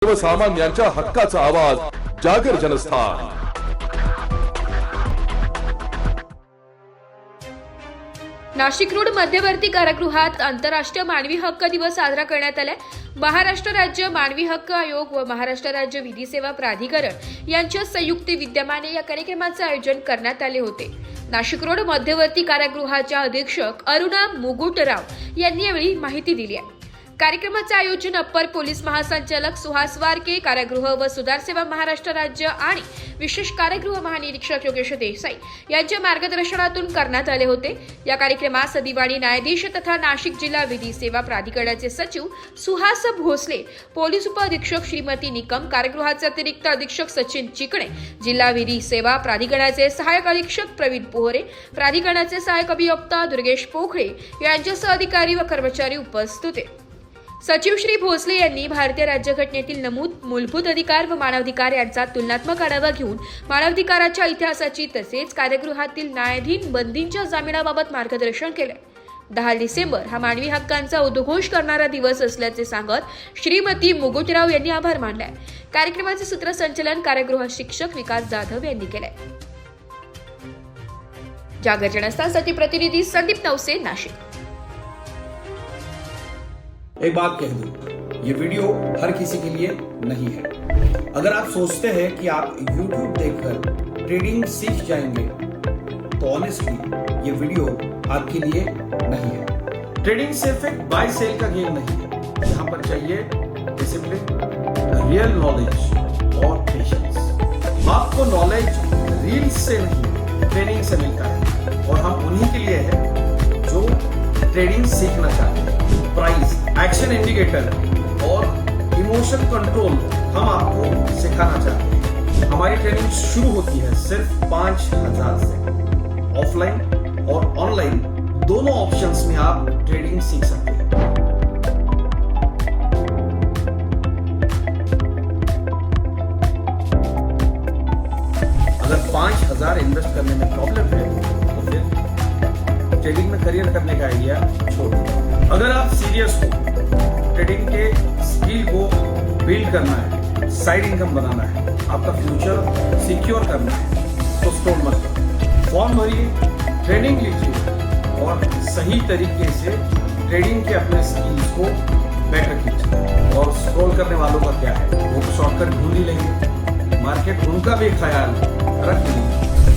सर्वसामान्यांच्या हक्काचा आवाज जागर जनस्थान। नाशिक रोड मध्यवर्ती कारागृहात आंतरराष्ट्रीय मानवी हक्क दिवस साजरा करण्यात आलाय। महाराष्ट्र राज्य मानवी हक्क आयोग व महाराष्ट्र राज्य विधी सेवा प्राधिकरण यांच्या संयुक्त विद्यमाने या कार्यक्रमाचे आयोजन करण्यात आले होते। नाशिक रोड मध्यवर्ती कारागृहाच्या अधीक्षक अरुणा मुगुटराव यांनी यावेळी माहिती दिली आहे। कार्यक्रमाचे आयोजन अप्पर पोलीस महासंचालक सुहास वारके, कारागृह व सुधार सेवा महाराष्ट्र राज्य आणि विशेष कारागृह महानिरीक्षक योगेश देसाई यांच्या मार्गदर्शनातून करण्यात आले होते। या कार्यक्रमास दिवाणी न्यायाधीश तथा नाशिक जिल्हा विधी सेवा प्राधिकरणाचे सचिव सुहास भोसले, पोलीस उपअधीक्षक श्रीमती निकम, कारागृहाचे अतिरिक्त अधीक्षक सचिन चिकणे, जिल्हा विधी सेवा प्राधिकरणाचे सहाय्यक अधीक्षक प्रवीण पोहरे, प्राधिकरणाचे सहाय्यक अभियोक्ता दुर्गेश पोखळे यांच्यासह अधिकारी व कर्मचारी उपस्थित होते। सचिव श्री भोसले यांनी भारतीय राज्यघटनेतील नमूद मूलभूत अधिकार व मानवाधिकार यांचा तुलनात्मक आढावा घेऊन मानवाधिकाराच्या इतिहासाची तसेच कारागृहातील न्यायाधीन बंदींच्या जामिनाबाबत मार्गदर्शन केले। 10 डिसेंबर हा मानवी हक्कांचा उद्घोष करणारा दिवस असल्याचे सांगत श्रीमती मुगुटराव यांनी आभार मानले। कार्यक्रमाचे सूत्रसंचालन कारागृह शिक्षक विकास जाधव यांनी केले। जागर जनस्थानसाठी प्रतिनिधी संदीप नवसे, नाशिक। एक बात कह दूं, ये वीडियो हर किसी के लिए नहीं है। अगर आप सोचते हैं कि आप YouTube देखकर ट्रेडिंग सीख जाएंगे, तो ऑनेस्टली ये वीडियो आपके लिए नहीं है। ट्रेडिंग सिर्फ एक बाय सेल का गेम नहीं है। यहाँ पर चाहिए डिसिप्लिन, रियल नॉलेज और पेशेंस। आपको नॉलेज रील्स से नहीं, ट्रेनिंग से मिलता है और हम उन्हीं के लिए हैं जो ट्रेडिंग सीखना चाहते हैं। प्राइस, एक्शन इंडिकेटर और इमोशन कंट्रोल हम आपको सिखाना चाहते हैं। हमारी ट्रेनिंग शुरू होती है सिर्फ 5,000 से। ऑफलाइन और ऑनलाइन दोनों ऑप्शंस में आप ट्रेडिंग सीख सकते हैं। अगर 5,000 इन्वेस्ट करने में प्रॉब्लम है तो फिर ट्रेडिंग में करियर करने का आइडिया छोड़ दो। अगर आप सीरियस हो, ट्रेडिंग के स्किल को बिल्ड करना है, साइड इनकम बनाना है, आपका फ्यूचर सिक्योर करना है, तो स्टॉल मत करो। फॉर्म भरिए, ट्रेनिंग लीजिए और सही तरीके से ट्रेडिंग के अपने स्किल्स को बेटर कीजिए। और स्क्रॉल करने वालों का क्या है, वो शॉर्टकट ढूंढ ही लेंगे, मार्केट उनका भी ख्याल रख लेंगे।